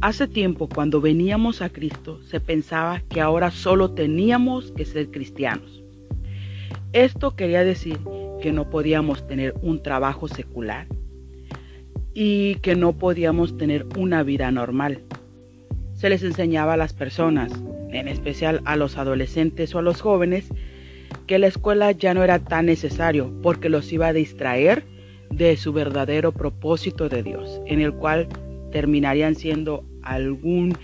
Hace tiempo, cuando veníamos a Cristo, se pensaba que ahora solo teníamos que ser cristianos. Esto quería decir que no podíamos tener un trabajo secular y que no podíamos tener una vida normal. Se les enseñaba a las personas, en especial a los adolescentes o a los jóvenes, que la escuela ya no era tan necesario porque los iba a distraer de su verdadero propósito de Dios, en el cual terminarían siendo algún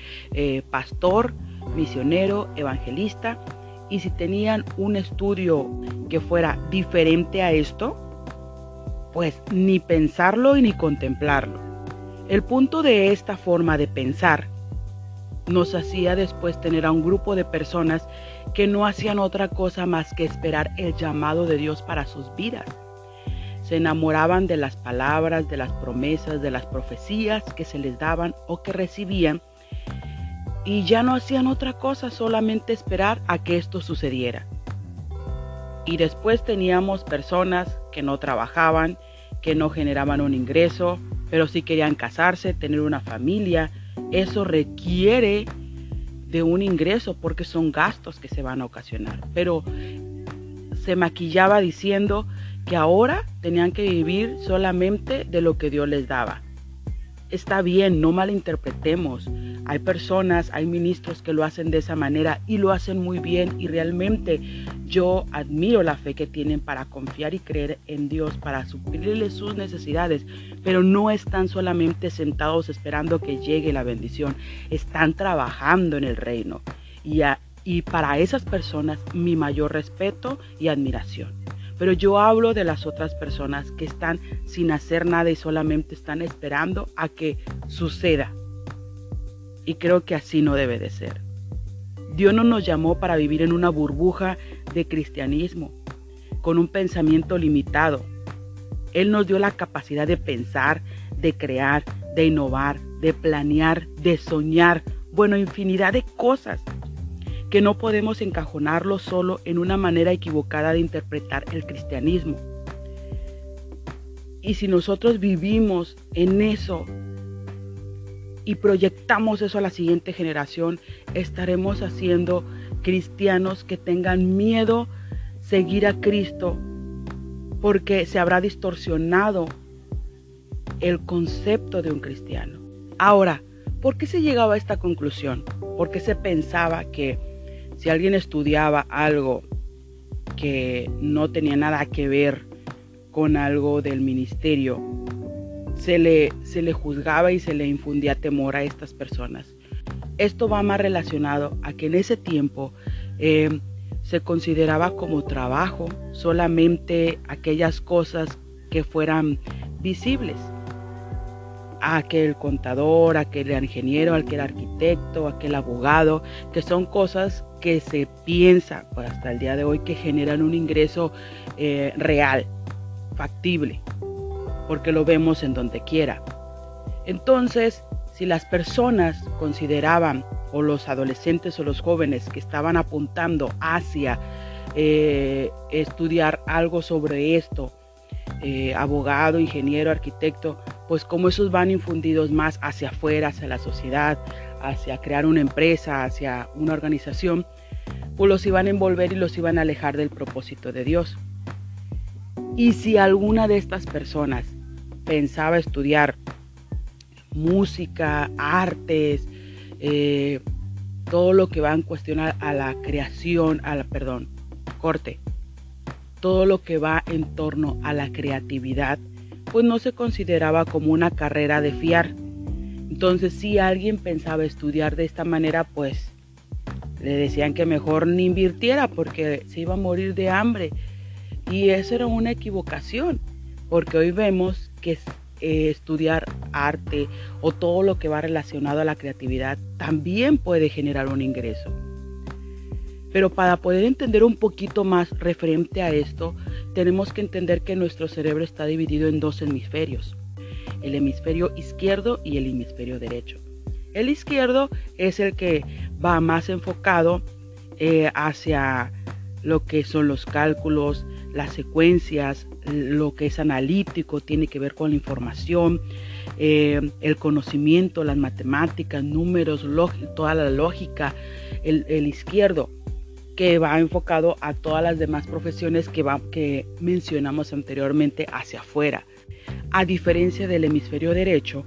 pastor, misionero, evangelista, y si tenían un estudio que fuera diferente a esto, pues ni pensarlo y ni contemplarlo. El punto de esta forma de pensar nos hacía después tener a un grupo de personas que no hacían otra cosa más que esperar el llamado de Dios para sus vidas. Se enamoraban de las palabras, de las promesas, de las profecías que se les daban o que recibían, y ya no hacían otra cosa, solamente esperar a que esto sucediera. Y después teníamos personas que no trabajaban, que no generaban un ingreso, pero sí querían casarse, tener una familia. Eso requiere de un ingreso porque son gastos que se van a ocasionar. Pero se maquillaba diciendo que ahora tenían que vivir solamente de lo que Dios les daba. Está bien, no malinterpretemos. Hay personas, hay ministros que lo hacen de esa manera y lo hacen muy bien, y realmente yo admiro la fe que tienen para confiar y creer en Dios, para suplirles sus necesidades, pero no están solamente sentados esperando que llegue la bendición, están trabajando en el reino, y para esas personas mi mayor respeto y admiración. Pero yo hablo de las otras personas que están sin hacer nada y solamente están esperando a que suceda. Y creo que así no debe de ser. Dios no nos llamó para vivir en una burbuja de cristianismo, con un pensamiento limitado. Él nos dio la capacidad de pensar, de crear, de innovar, de planear, de soñar, bueno, infinidad de cosas que no podemos encajonarlo solo en una manera equivocada de interpretar el cristianismo. Y si nosotros vivimos en eso y proyectamos eso a la siguiente generación, estaremos haciendo cristianos que tengan miedo seguir a Cristo, porque se habrá distorsionado el concepto de un cristiano. Ahora, ¿por qué se llegaba a esta conclusión? Porque se pensaba que si alguien estudiaba algo que no tenía nada que ver con algo del ministerio, se le juzgaba y se le infundía temor a estas personas. Esto va más relacionado a que en ese tiempo se consideraba como trabajo solamente aquellas cosas que fueran visibles. Aquel contador, aquel ingeniero, aquel arquitecto, aquel abogado, que son cosas que se piensa pues, hasta el día de hoy que generan un ingreso real, factible, porque lo vemos en donde quiera. Entonces, si las personas consideraban, o los adolescentes o los jóvenes que estaban apuntando hacia estudiar algo sobre esto, abogado, ingeniero, arquitecto, pues como esos van infundidos más hacia afuera, hacia la sociedad, hacia crear una empresa, hacia una organización, pues los iban a envolver y los iban a alejar del propósito de Dios. Y si alguna de estas personas pensaba estudiar música, artes, todo lo que va en cuestión a la creación, todo lo que va en torno a la creatividad, pues no se consideraba como una carrera de fiar. Entonces, si alguien pensaba estudiar de esta manera, pues le decían que mejor ni invirtiera porque se iba a morir de hambre. Y eso era una equivocación, porque hoy vemos que estudiar arte o todo lo que va relacionado a la creatividad también puede generar un ingreso. Pero para poder entender un poquito más referente a esto, tenemos que entender que nuestro cerebro está dividido en dos hemisferios, el hemisferio izquierdo y el hemisferio derecho. El izquierdo es el que va más enfocado hacia lo que son los cálculos, las secuencias, lo que es analítico, tiene que ver con la información, el conocimiento, las matemáticas, números, toda la lógica, el izquierdo, que va enfocado a todas las demás profesiones que mencionamos anteriormente hacia afuera. A diferencia del hemisferio derecho,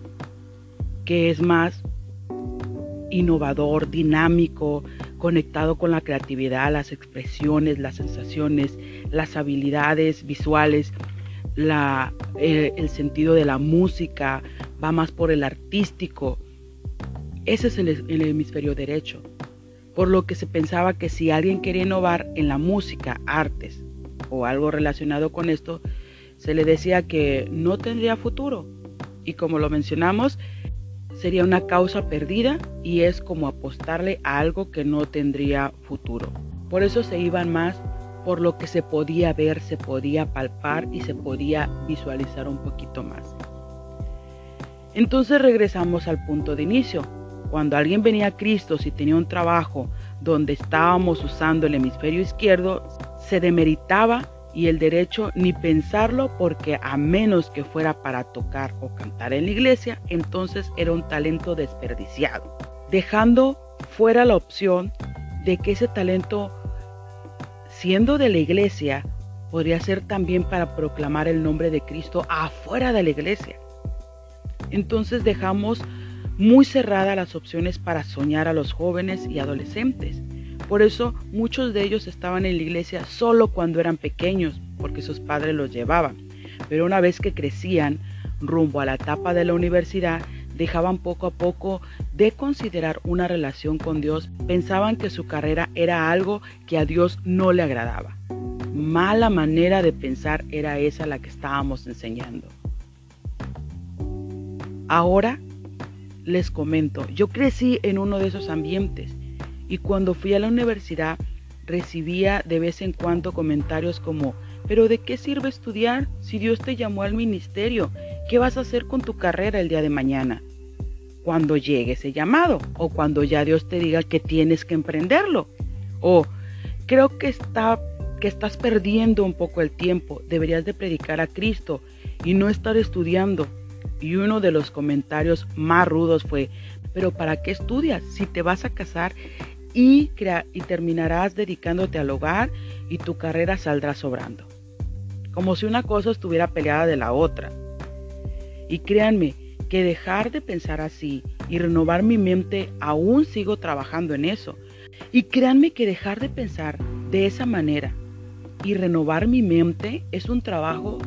que es más innovador, dinámico, conectado con la creatividad, las expresiones, las sensaciones, las habilidades visuales, el sentido de la música, va más por el artístico. Ese es el hemisferio derecho. Por lo que se pensaba que si alguien quería innovar en la música, artes o algo relacionado con esto, se le decía que no tendría futuro. Y como lo mencionamos, sería una causa perdida y es como apostarle a algo que no tendría futuro. Por eso se iban más por lo que se podía ver, se podía palpar y se podía visualizar un poquito más. Entonces regresamos al punto de inicio. Cuando alguien venía a Cristo, si tenía un trabajo donde estábamos usando el hemisferio izquierdo, se demeritaba y el derecho ni pensarlo, porque a menos que fuera para tocar o cantar en la iglesia, entonces era un talento desperdiciado, dejando fuera la opción de que ese talento, siendo de la iglesia, podría ser también para proclamar el nombre de Cristo afuera de la iglesia. Entonces dejamos muy cerradas las opciones para soñar a los jóvenes y adolescentes. Por eso muchos de ellos estaban en la iglesia solo cuando eran pequeños, porque sus padres los llevaban. Pero una vez que crecían rumbo a la etapa de la universidad, dejaban poco a poco de considerar una relación con Dios. Pensaban que su carrera era algo que a Dios no le agradaba. Mala manera de pensar era esa la que estábamos enseñando. Ahora les comento, yo crecí en uno de esos ambientes y cuando fui a la universidad recibía de vez en cuando comentarios como: ¿pero de qué sirve estudiar si Dios te llamó al ministerio? ¿Qué vas a hacer con tu carrera el día de mañana? Cuando llegue ese llamado o cuando ya Dios te diga que tienes que emprenderlo. O creo que estás perdiendo un poco el tiempo, deberías de predicar a Cristo y no estar estudiando. Y uno de los comentarios más rudos fue: ¿pero para qué estudias si te vas a casar y terminarás dedicándote al hogar y tu carrera saldrá sobrando? Como si una cosa estuviera peleada de la otra. Y créanme que dejar de pensar así y renovar mi mente, aún sigo trabajando en eso. Y créanme que dejar de pensar de esa manera y renovar mi mente es un trabajo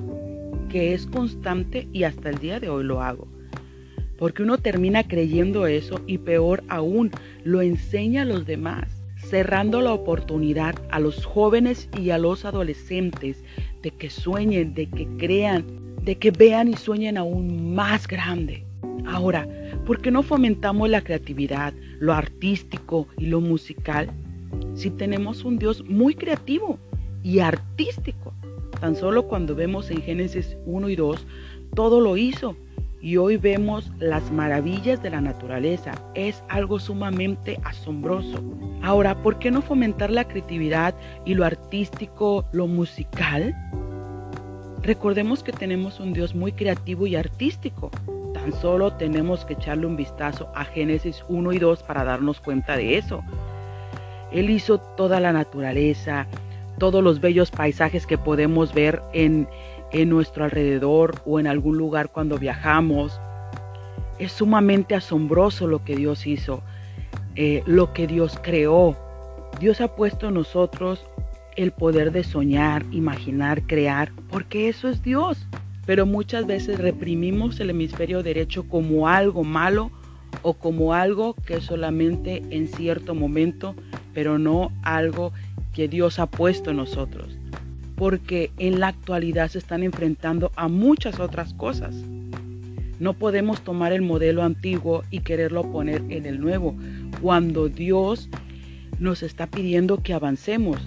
que es constante y hasta el día de hoy lo hago. Porque uno termina creyendo eso y peor aún, lo enseña a los demás, cerrando la oportunidad a los jóvenes y a los adolescentes de que sueñen, de que crean, de que vean y sueñen aún más grande. Ahora, ¿por qué no fomentamos la creatividad, lo artístico y lo musical? Si tenemos un Dios muy creativo y artístico. Tan solo cuando vemos en Génesis 1 y 2, todo lo hizo. Y hoy vemos las maravillas de la naturaleza. Es algo sumamente asombroso. Ahora, ¿por qué no fomentar la creatividad y lo artístico, lo musical? Recordemos que tenemos un Dios muy creativo y artístico. Tan solo tenemos que echarle un vistazo a Génesis 1 y 2 para darnos cuenta de eso. Él hizo toda la naturaleza, todos los bellos paisajes que podemos ver en nuestro alrededor o en algún lugar cuando viajamos. Es sumamente asombroso lo que Dios hizo, lo que Dios creó. Dios ha puesto en nosotros el poder de soñar, imaginar, crear, porque eso es Dios. Pero muchas veces reprimimos el hemisferio derecho como algo malo o como algo que solamente en cierto momento, pero no algo que Dios ha puesto en nosotros, porque en la actualidad se están enfrentando a muchas otras cosas. No podemos tomar el modelo antiguo y quererlo poner en el nuevo, cuando Dios nos está pidiendo que avancemos.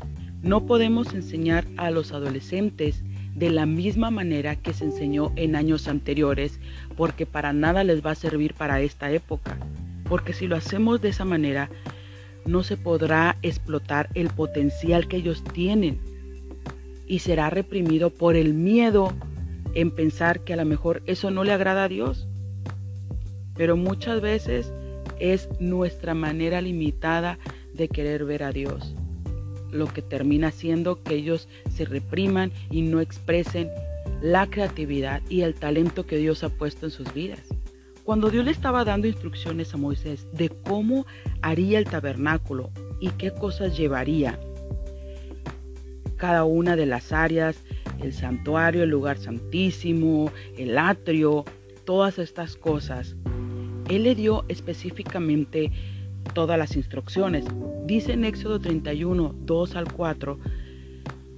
No podemos enseñar a los adolescentes de la misma manera que se enseñó en años anteriores, porque para nada les va a servir para esta época, porque si lo hacemos de esa manera, no se podrá explotar el potencial que ellos tienen. y será reprimido por el miedo en pensar que a lo mejor eso no le agrada a Dios. Pero muchas veces es nuestra manera limitada de querer ver a Dios lo que termina haciendo que ellos se repriman y no expresen la creatividad y el talento que Dios ha puesto en sus vidas. Cuando Dios le estaba dando instrucciones a Moisés de cómo haría el tabernáculo y qué cosas llevaría, cada una de las áreas, el santuario, el lugar santísimo, el atrio, todas estas cosas, Él le dio específicamente todas las instrucciones. Dice en Éxodo 31, 2 al 4,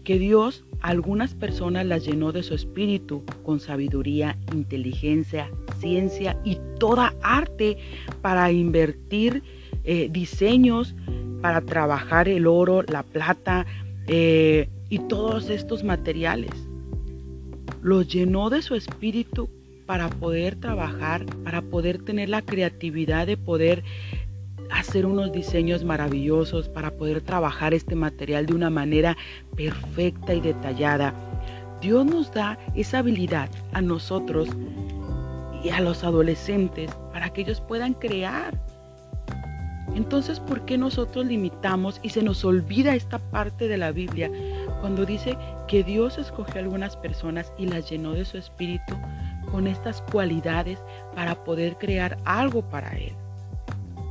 que Dios a algunas personas las llenó de su espíritu con sabiduría, inteligencia, ciencia y toda arte para invertir diseños, para trabajar el oro, la plata y todos estos materiales. Los llenó de su espíritu para poder trabajar, para poder tener la creatividad de poder hacer unos diseños maravillosos, para poder trabajar este material de una manera perfecta y detallada. Dios nos da esa habilidad a nosotros y a los adolescentes para que ellos puedan crear. Entonces, ¿por qué nosotros limitamos y se nos olvida esta parte de la Biblia cuando dice que Dios escogió a algunas personas y las llenó de su espíritu con estas cualidades para poder crear algo para Él?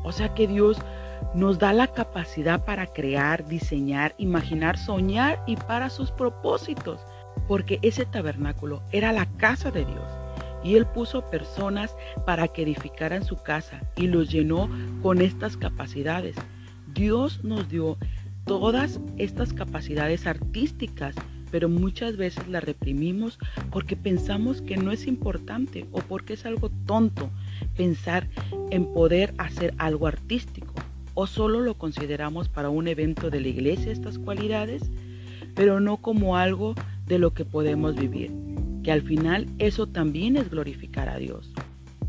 O sea que Dios nos da la capacidad para crear, diseñar, imaginar, soñar y para sus propósitos. Porque ese tabernáculo era la casa de Dios. Y Él puso personas para que edificaran su casa y los llenó con estas capacidades. Dios nos dio todas estas capacidades artísticas, pero muchas veces las reprimimos porque pensamos que no es importante o porque es algo tonto pensar en poder hacer algo artístico, o solo lo consideramos para un evento de la iglesia estas cualidades, pero no como algo de lo que podemos vivir, que al final eso también es glorificar a Dios.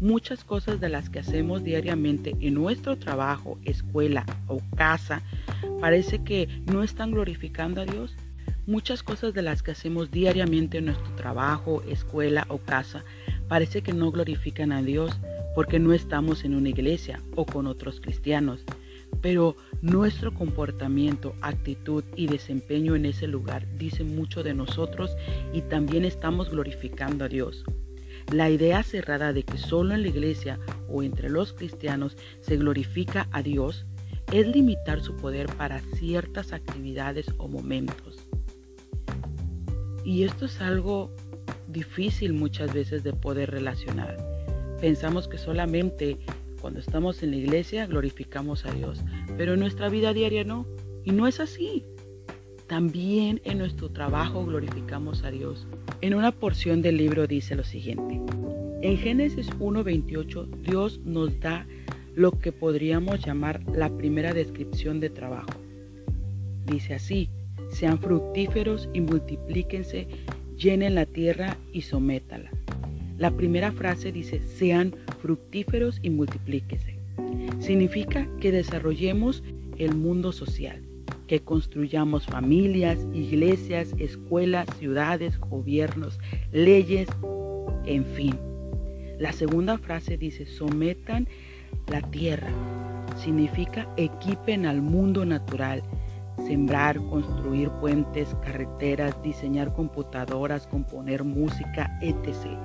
Muchas cosas de las que hacemos diariamente en nuestro trabajo, escuela o casa parece que no están glorificando a Dios. Muchas cosas de las que hacemos diariamente en nuestro trabajo, escuela o casa parece que no glorifican a Dios porque no estamos en una iglesia o con otros cristianos. Pero nuestro comportamiento, actitud y desempeño en ese lugar dice mucho de nosotros y también estamos glorificando a Dios. La idea cerrada de que solo en la iglesia o entre los cristianos se glorifica a Dios es limitar su poder para ciertas actividades o momentos. Y esto es algo difícil muchas veces de poder relacionar. Pensamos que solamente cuando estamos en la iglesia glorificamos a Dios, pero en nuestra vida diaria no, y no es así. También en nuestro trabajo glorificamos a Dios. En una porción del libro dice lo siguiente: en Génesis 1:28 Dios nos da lo que podríamos llamar la primera descripción de trabajo. Dice así: sean fructíferos y multiplíquense, llenen la tierra y sométala. La primera frase dice: sean fructíferos y multiplíquense. Significa que desarrollemos el mundo social, que construyamos familias, iglesias, escuelas, ciudades, gobiernos, leyes, en fin. La segunda frase dice: sometan la tierra. Significa equipen al mundo natural, sembrar, construir puentes, carreteras, diseñar computadoras, componer música, etc.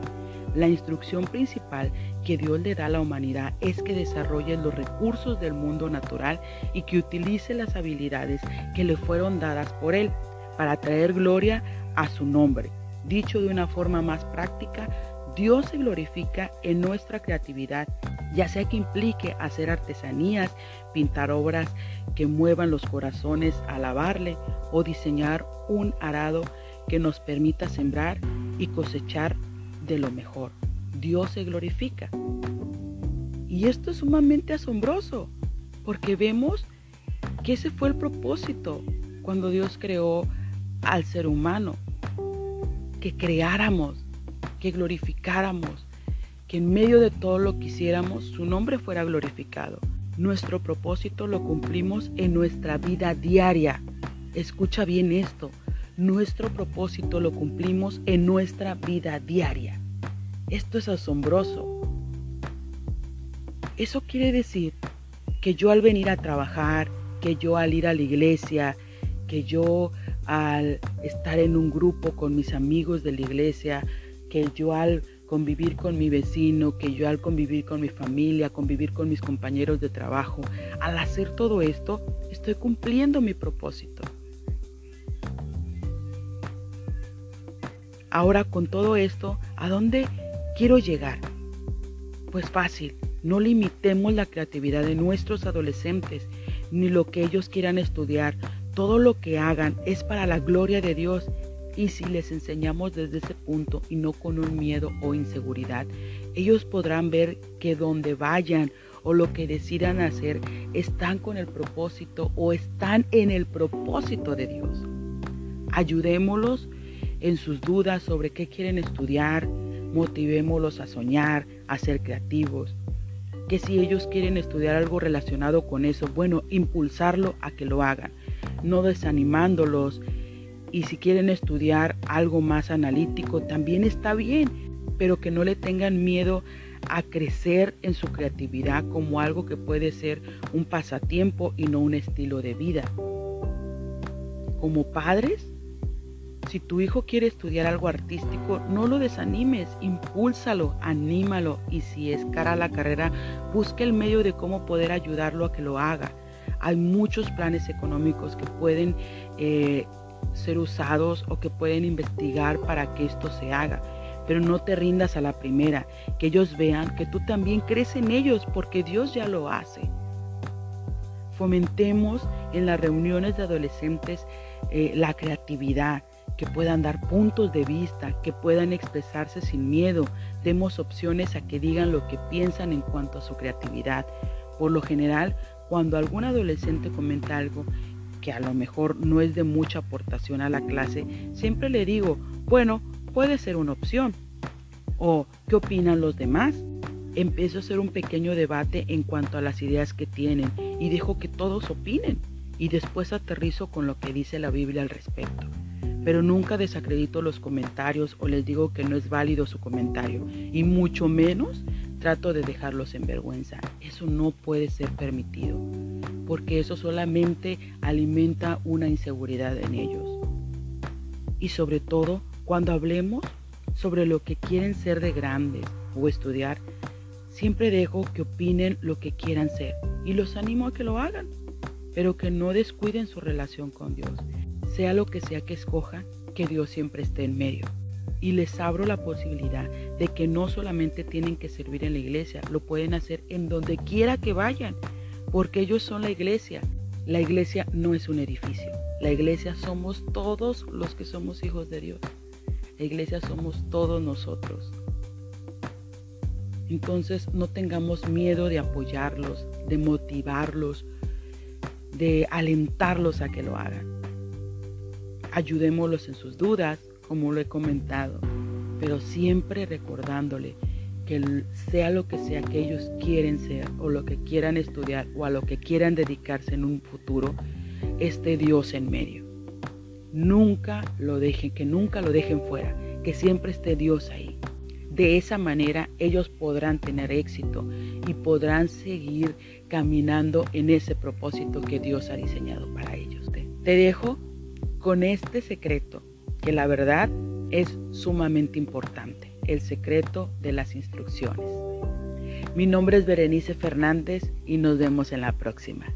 La instrucción principal que Dios le da a la humanidad es que desarrolle los recursos del mundo natural y que utilice las habilidades que le fueron dadas por Él para traer gloria a su nombre. Dicho de una forma más práctica, Dios se glorifica en nuestra creatividad, ya sea que implique hacer artesanías, pintar obras que muevan los corazones a alabarle o diseñar un arado que nos permita sembrar y cosechar de lo mejor. Dios se glorifica. Y esto es sumamente asombroso, porque vemos que ese fue el propósito cuando Dios creó al ser humano, que creáramos, que glorificáramos, que en medio de todo lo que hiciéramos, su nombre fuera glorificado. Nuestro propósito lo cumplimos en nuestra vida diaria. Escucha bien esto. nuestro propósito lo cumplimos en nuestra vida diaria. Esto es asombroso. Eso quiere decir que yo al venir a trabajar, que yo al ir a la iglesia, que yo al estar en un grupo con mis amigos de la iglesia, que yo al convivir con mi vecino, que yo al convivir con mi familia, convivir con mis compañeros de trabajo, al hacer todo esto, estoy cumpliendo mi propósito. Ahora con todo esto, ¿a dónde quiero llegar? Pues fácil, no limitemos la creatividad de nuestros adolescentes, ni lo que ellos quieran estudiar. Todo lo que hagan es para la gloria de Dios. Y si les enseñamos desde ese punto y no con un miedo o inseguridad, ellos podrán ver que donde vayan o lo que decidan hacer, están con el propósito o están en el propósito de Dios. Ayudémoslos en sus dudas sobre qué quieren estudiar, motivémoslos a soñar, a ser creativos. Que si ellos quieren estudiar algo relacionado con eso, bueno, impulsarlo a que lo hagan, no desanimándolos. Y si quieren estudiar algo más analítico, también está bien, pero que no le tengan miedo a crecer en su creatividad como algo que puede ser un pasatiempo y no un estilo de vida. Como padres, si tu hijo quiere estudiar algo artístico, no lo desanimes, impúlsalo, anímalo, y si es cara la carrera, busca el medio de cómo poder ayudarlo a que lo haga. Hay muchos planes económicos que pueden ser usados o que pueden investigar para que esto se haga, pero no te rindas a la primera, que ellos vean que tú también crees en ellos porque Dios ya lo hace. Fomentemos en las reuniones de adolescentes la creatividad, que puedan dar puntos de vista, que puedan expresarse sin miedo. Demos opciones a que digan lo que piensan en cuanto a su creatividad. Por lo general, cuando algún adolescente comenta algo que a lo mejor no es de mucha aportación a la clase, siempre le digo, bueno, puede ser una opción. O, ¿qué opinan los demás? Empiezo a hacer un pequeño debate en cuanto a las ideas que tienen y dejo que todos opinen. Y después aterrizo con lo que dice la Biblia al respecto. Pero nunca desacredito los comentarios o les digo que no es válido su comentario. Y mucho menos trato de dejarlos en vergüenza. Eso no puede ser permitido, porque eso solamente alimenta una inseguridad en ellos. Y sobre todo, cuando hablemos sobre lo que quieren ser de grandes o estudiar, siempre dejo que opinen lo que quieran ser y los animo a que lo hagan, pero que no descuiden su relación con Dios. Sea lo que sea que escojan, que Dios siempre esté en medio. Y les abro la posibilidad de que no solamente tienen que servir en la iglesia, lo pueden hacer en donde quiera que vayan, porque ellos son la iglesia. La iglesia no es un edificio. La iglesia somos todos los que somos hijos de Dios. La iglesia somos todos nosotros. Entonces no tengamos miedo de apoyarlos, de motivarlos, de alentarlos a que lo hagan. Ayudémoslos en sus dudas, como lo he comentado, pero siempre recordándole que sea lo que sea que ellos quieren ser o lo que quieran estudiar o a lo que quieran dedicarse en un futuro, esté Dios en medio. Nunca lo dejen, que nunca lo dejen fuera, que siempre esté Dios ahí. De esa manera ellos podrán tener éxito y podrán seguir caminando en ese propósito que Dios ha diseñado para ellos. Te dejo con este secreto, que la verdad es sumamente importante, el secreto de las instrucciones. Mi nombre es Berenice Fernández y nos vemos en la próxima.